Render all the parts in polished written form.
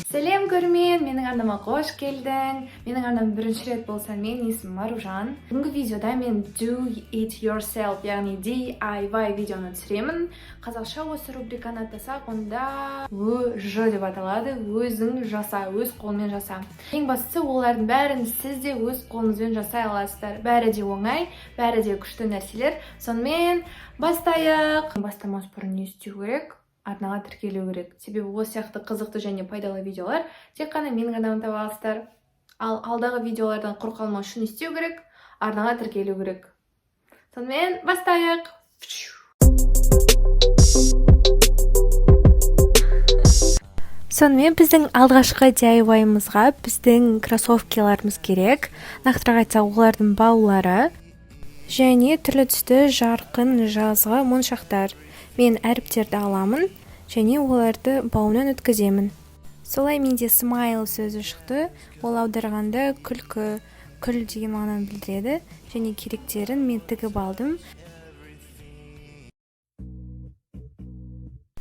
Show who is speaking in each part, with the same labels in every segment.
Speaker 1: Сәлем көрермен, менің арнама қош келдің. Менің арнам бірінші рет болса, менің есімім Маружан. Бүгінгі видеода мен Do It Yourself, яғни DIY видеоны түсіремін. Қазақша осы рубриканы атасақ, онда ОЖ деп аталады. Өзің жаса, өз қолмен жаса. Ең бастысы, олардың бәрін сіз де өз қолыңызбен жасай аласыздар. Бәрі де оңай, бәрі де күшті нәрселер. Сонымен бастайық. Бастамас бұрын не істеу керек? Арнаға тіркелу керек. Себебі осы сияқты қызықты және пайдалы видеолар тек қана менің арнамнан таба аласыздар. Ал алдағы видеолардан құр қалмау үшін не істеу керек? Арнаға тіркелу керек. Сонымен бастайық. Сонымен біздің алғашқы DIY-ымызға біздің кроссовкаларымыз керек. Нақтырақ айтсақ, олардың баулары және түрлі түсті жарқын жазғы моншақтар. Мен әріптерді аламын және оларды бауынан өткіземін. Солай менде смайл сөзі шықты. Ол аударғанда күлкі, күл деген мағынаны білдіреді және керектерін мен тігіп алдым.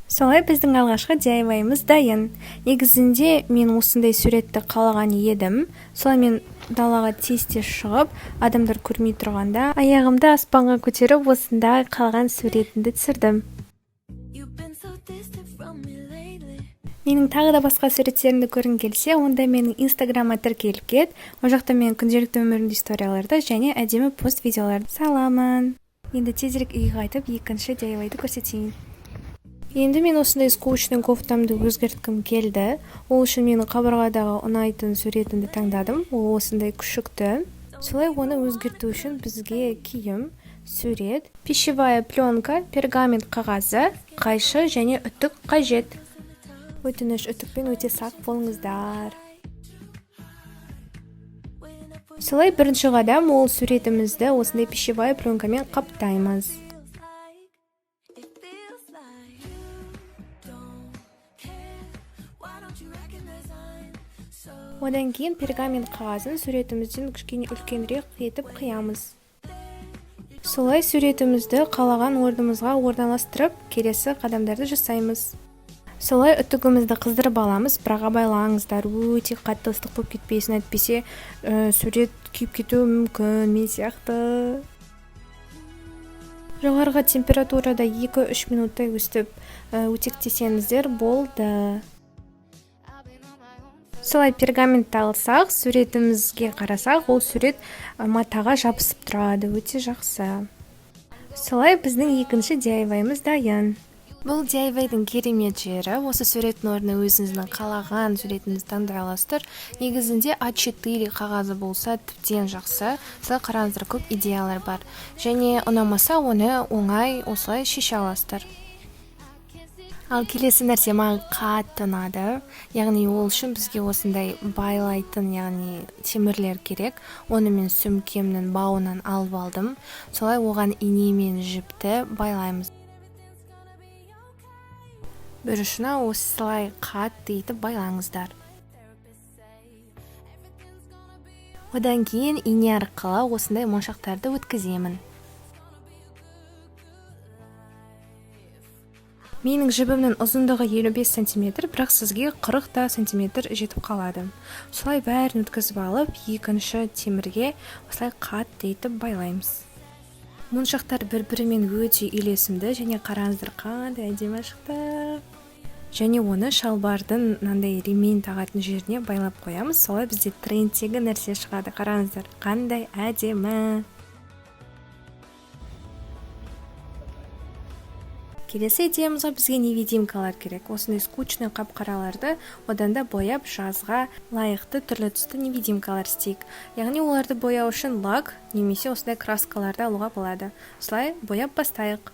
Speaker 1: Солай біздің алғашқы DIY-ымыз дайын. Негізінде мен осындай суретті қалаған едім. Солай мен далаға тез-тез шығып, адамдар көрмей тұрғанда, аяғымды аспанға көтеріп, осындай қалған суретімді түсірдім. Менің тағы да басқа суреттерімді көргің келсе, онда менің инстаграмға тіркеліп кет. Ол жақта мен күнделікті өмірімді историяларды және әдемі пост видеоларды саламын. Енді тезірек үйге қайтып, екінші DIY-ды көрсетейін. Енді мен осындай скучный кофтамды өзгерткім келді. Ол үшін менің қабырғадағы ұнайтын суретімді таңдадым. Ол осындай күшікті. Солай оны өзгерту үшін бізге киім, сурет, пищевая пленка, пергамент қағазы, қайшы және үтік қажет. Өтініш, үтікпен өте сақ болыңыздар. Солай бірінші қадам, ол суретімізді осындай пищевая пленкамен қаптаймыз. Одан кейін пергамент қағазын суретімізден кішкене үлкенірек етіп қиямыз. Солай суретімізді қалаған орнымызға орналастырып, келесі қадамдарды жасаймыз. Солай үтігімізді қыздырып аламыз, бірақ абайлаңыздар, өте қатты ыстық болып кетпесін, әйтпесе сурет күйіп кетуі мүмкін, мен сияқты. Жоғарғы температурада 2-3 минуттай өстіп өтектесеңіздер болды. Солай пергаментті алсақ, суретімізге қарасақ, ол сурет матаға жабысып тұрады, өте жақсы. Солай біздің екінші DIY-ымыз дайын. Бұл DIY-дің керемет жері, осы суреттің орнына өзіңіздің қалаған суретіңізді таңдай аласыздар. Негізінде А4 қағазы болса тіптен жақсы. Солай қараңыздар, көп идеялар бар. Және ұнамаса оны оңай осылай шеше аласыздар. Ал келесі нәрсе маған қатты ұнады. Яғни ол үшін бізге осындай байлайтын, яғни темірлер керек. Оны мен сөмкемнің бауынан алып алдым. Солай оған ине мен жіпті байлаймыз. Бір ұшына осылай қатты етіп байлаңыздар. Одан кейін ине арқылы осындай моншақтарды өткіземін. Менің жібімнің ұзындығы 55 см, бірақ сізге 40 см жетіп қалады. Солай бәрін өткізіп алып, екінші темірге осылай қатты етіп байлаймыз. Моншақтар бір-бірімен өте үйлесімді және қараңыздар қандай әдемі шықты. Және оны шалбардың мынандай ремень тағатын жеріне байлап қоямыз. Солай бізде трендтегі нәрсе шығады. Қараңыздар, қандай әдемі. Келесі идеямызға бізге невидимкалар керек. Осындай скучный қап-қараларды одан да бояп жазға лайықты түрлі түсті невидимкалар істейік. Яғни оларды бояу үшін лак немесе осындай краскаларды алуға болады. Солай бояп бастайық.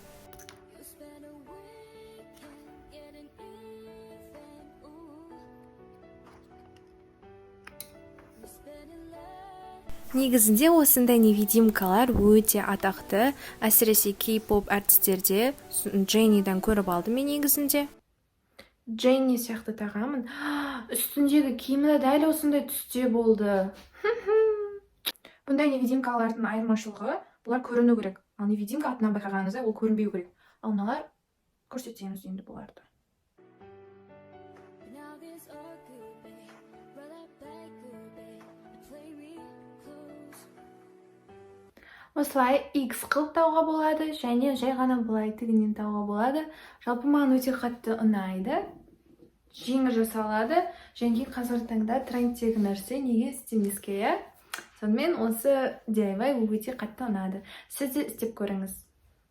Speaker 1: Негізінде осындай невидимкалар өте атақты, әсіресе кей-поп әртістерде. Дженнидан көріп алдым мен негізінде. Дженни сияқты тағамын. Үстіндегі киімі дәл осындай түсте болды. Бұндай невидимкалардың айырмашылығы, бұлар көріну керек. Ал невидимка атынан байқағаныңызда ол көрінбеу керек. Ал мыналар көрсетеміз енді бұларды. осылай X қылып тауға болады, және жай ғана былай тігінен тауға болады. Жалпы маған өте қатты ұнайды. Жеңіл жасалады, және қазіргі таңда трендтегі нәрсе, неге істемеске, иә? Сонымен осы DIY өте қатты ұнады. Сіз де істеп көріңіз.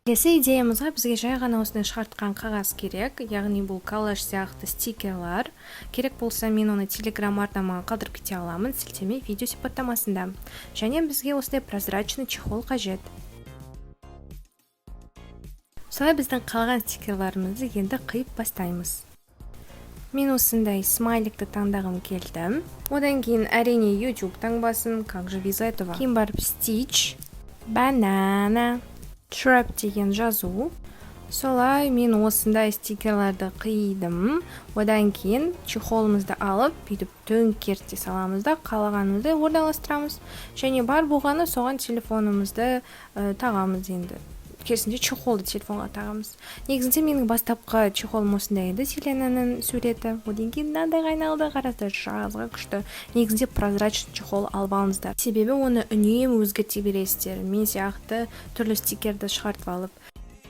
Speaker 1: Келесі идеямызға бізге жай ғана осындай шығартқан қағаз керек, яғни бұл коллаж сияқты стикерлар. Керек болса мен оны Telegram арнама қалдырып кете аламын, сілтеме видео сипаттамасында. Және бізге осындай прозрачный чехол қажет. Солай біздің қалған стикерларымызды енді қиып бастаймыз. Мен осындай смайликті таңдағым келді. Одан кейін әрине YouTube таңбасын, как же без этого. Кейін барып Stitch, Banana, Trap деген жазу. Солай мен осындай стикерларды қидым. Одан кейін чехолымызды алып, бүйтіп төңкерте саламыз да қалағанымызды орналастырамыз. Және бар болғаны соған телефонымызды тағамыз енді. Керісінше чехолды телефонға тағамыз. Негізінде менің бастапқы чехолым осындай еді, Селенаның суреті. Одан кейін мынандай айналды, қарасыздар, жазғы күшті. Негізінде прозрачный чехол алып алыңыздар. Себебі оны үнемі өзгерте бересіздер. Мен сияқты түрлі стикерді шығартып алып.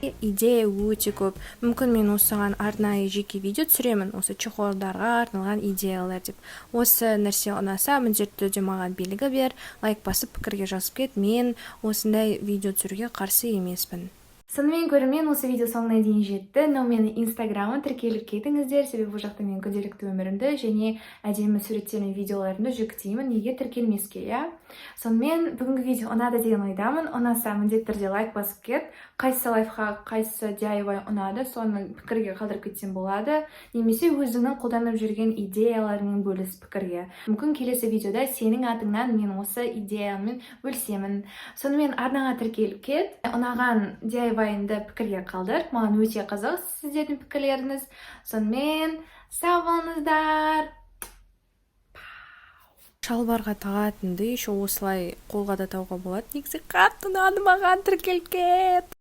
Speaker 1: Идея өте көп. Мүмкін мен осыған арнайы жеке видео түсіремін, осы чехолдарға арналған идеялар деп. Осы нәрсе ұнаса, міндетті түрде маған белгі бер, лайк басып пікірге жазып кет. Мен осындай видео түсіруге қарсы емеспін. Сонымен көрермен, осы видео соңына дейін жетті. Но менің инстаграмы тіркеліп кетіңіздер, себебі бұл жақта мен күнделікті өмірімді және әдемі суреттер мен видеоларымды жүктеймін, неге тіркелмеске, иә? Сонымен бүгінгі видео ұнады деген ойдамын. Ұнаса міндетті түрде лайк басып кет. Қайсы лайфхак, қайсы DIY ұнады, соны пікірге қалдырып кетсем болады. Немесе өзіңнің қолданып жүрген идеяларымен бөліс пікірге. Мүмкін келесі видеода сенің атыңнан мен осы идеяммен бөлісемін. Сонымен арнаға тіркеліп кет. Ұнаған DIY-ынды пікірге қалдыр. Маған өте қызық сіздердің пікірлеріңіз. Сонымен сау болыңыздар. Шалбарға тағатынды еще осылай қолға да тауға болады. Негізі қатты ұнады маған, тіркеліп кет.